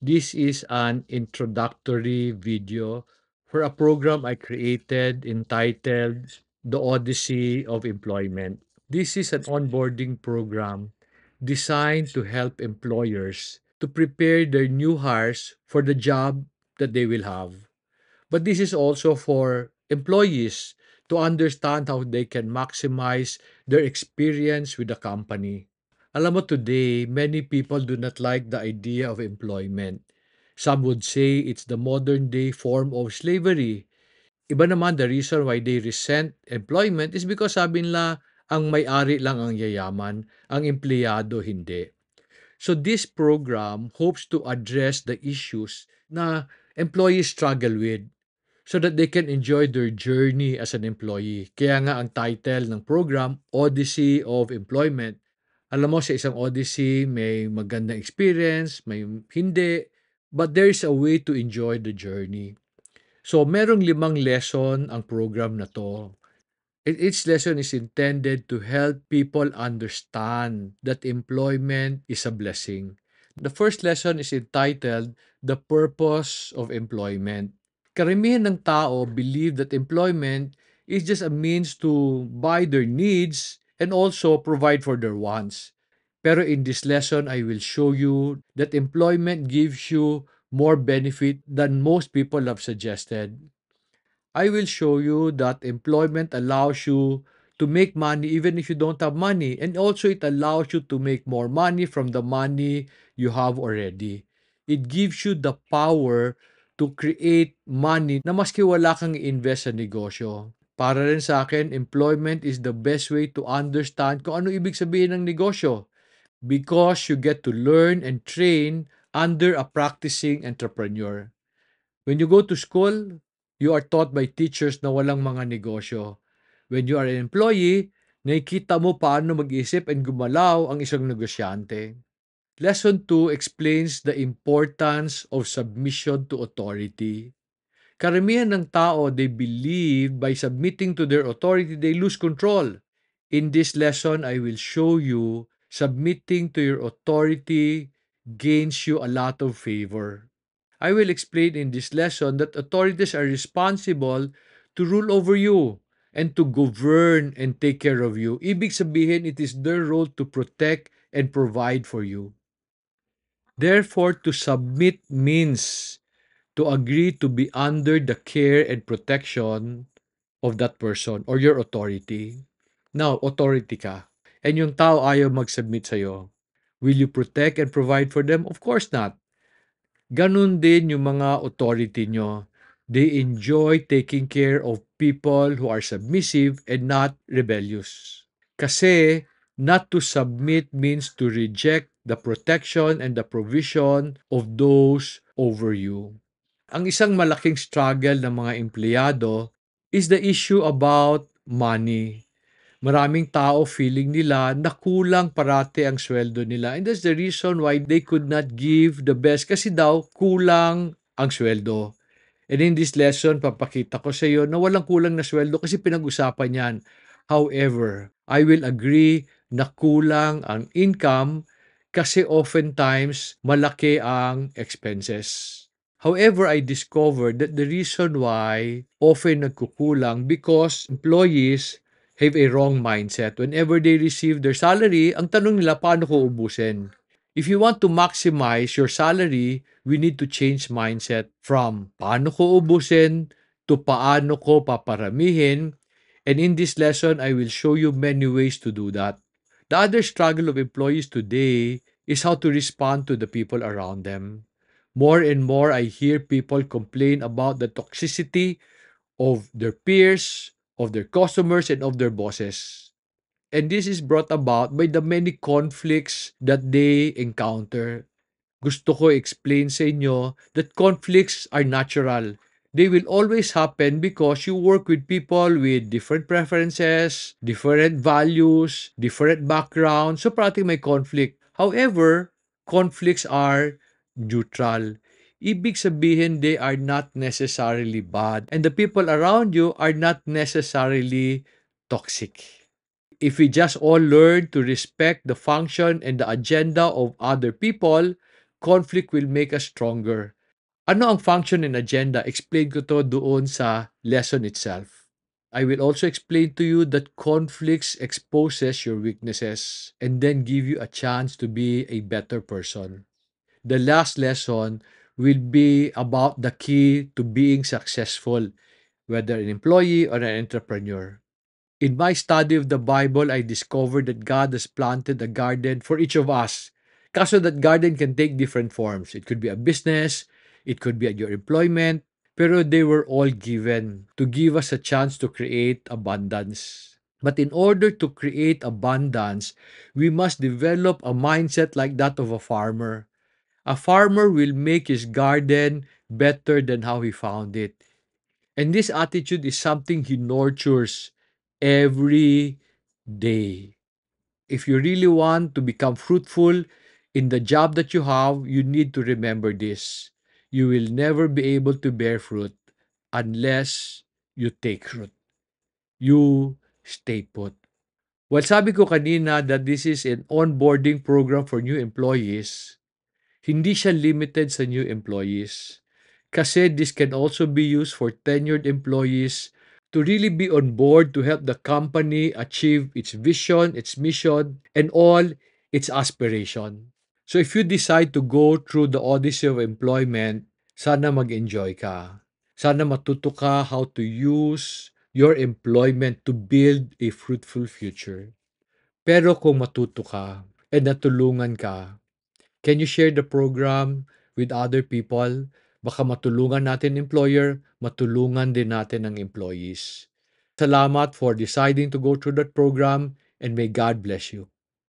This is an introductory video for a program I created entitled The Odyssey of Employment. This is an onboarding program designed to help employers to prepare their new hires for the job that they will have. But this is also for employees to understand how they can maximize their experience with the company. Alam mo, today, many people do not like the idea of employment. Some would say it's the modern day form of slavery. Iba naman, the reason why they resent employment is because sabi nila, ang may-ari lang ang yayaman, ang empleyado hindi. So this program hopes to address the issues na employees struggle with so that they can enjoy their journey as an employee. Kaya nga ang title ng program, Odyssey of Employment. Alam mo, sa isang Odyssey, may magandang experience, may hindi, but there's a way to enjoy the journey. So, merong 5 lesson ang program na to. Each lesson is intended to help people understand that employment is a blessing. The first lesson is entitled The Purpose of Employment. Karamihan ng tao believe that employment is just a means to buy their needs and also provide for their wants. Pero in this lesson, I will show you that employment gives you more benefit than most people have suggested. I will show you that employment allows you to make money even if you don't have money. And also it allows you to make more money from the money you have already. It gives you the power to create money na maski wala kang invest sa negosyo. Para rin sa akin, employment is the best way to understand kung ano ibig sabihin ng negosyo because you get to learn and train under a practicing entrepreneur. When you go to school, you are taught by teachers na walang mga negosyo. When you are an employee, nakikita mo paano mag-isip and gumalaw ang isang negosyante. Lesson 2 explains the importance of submission to authority. Karamihan ng tao, they believe by submitting to their authority, they lose control. In this lesson, I will show you submitting to your authority gains you a lot of favor. I will explain in this lesson that authorities are responsible to rule over you and to govern and take care of you. Ibig sabihin, it is their role to protect and provide for you. Therefore, to submit means to agree to be under the care and protection of that person or your authority. Now, authority ka. And yung tao ayaw mag-submit sa'yo. Will you protect and provide for them? Of course not. Ganun din yung mga authority nyo. They enjoy taking care of people who are submissive and not rebellious. Kasi not to submit means to reject the protection and the provision of those over you. Ang isang malaking struggle ng mga empleyado is the issue about money. Maraming tao feeling nila na kulang parati ang sweldo nila. And that's the reason why they could not give the best kasi daw kulang ang sweldo. And in this lesson, papakita ko sa iyo na walang kulang na sweldo kasi pinag-usapan yan. However, I will agree na kulang ang income kasi oftentimes malaki ang expenses. However, I discovered that the reason why often nagkukulang because employees have a wrong mindset. Whenever they receive their salary, ang tanong nila, paano ko ubusin? If you want to maximize your salary, we need to change mindset from paano ko ubusin to paano ko paparamihin. And in this lesson, I will show you many ways to do that. The other struggle of employees today is how to respond to the people around them. More and more, I hear people complain about the toxicity of their peers, of their customers, and of their bosses. And this is brought about by the many conflicts that they encounter. Gusto ko explain sa inyo that conflicts are natural. They will always happen because you work with people with different preferences, different values, different backgrounds. So, parating may conflict. However, conflicts are neutral. Ibig sabihin, they are not necessarily bad. And the people around you are not necessarily toxic. If we just all learn to respect the function and the agenda of other people, conflict will make us stronger. Ano ang function and agenda? Explain ko to doon sa lesson itself. I will also explain to you that conflicts exposes your weaknesses and then give you a chance to be a better person. The last lesson will be about the key to being successful, whether an employee or an entrepreneur. In my study of the Bible, I discovered that God has planted a garden for each of us. Kaso that garden can take different forms. It could be a business, it could be at your employment, pero they were all given to give us a chance to create abundance. But in order to create abundance, we must develop a mindset like that of a farmer. A farmer will make his garden better than how he found it. And this attitude is something he nurtures every day. If you really want to become fruitful in the job that you have, you need to remember this. You will never be able to bear fruit unless you take root. You stay put. Well, sabi ko kanina that this is an onboarding program for new employees. Hindi siya limited sa new employees. Kasi this can also be used for tenured employees to really be on board to help the company achieve its vision, its mission, and all its aspiration. So if you decide to go through the odyssey of employment, sana mag-enjoy ka. Sana matuto ka how to use your employment to build a fruitful future. Pero kung matuto ka and natulungan ka, can you share the program with other people? Baka matulungan natin employer, matulungan din natin ang employees. Salamat for deciding to go through that program and may God bless you.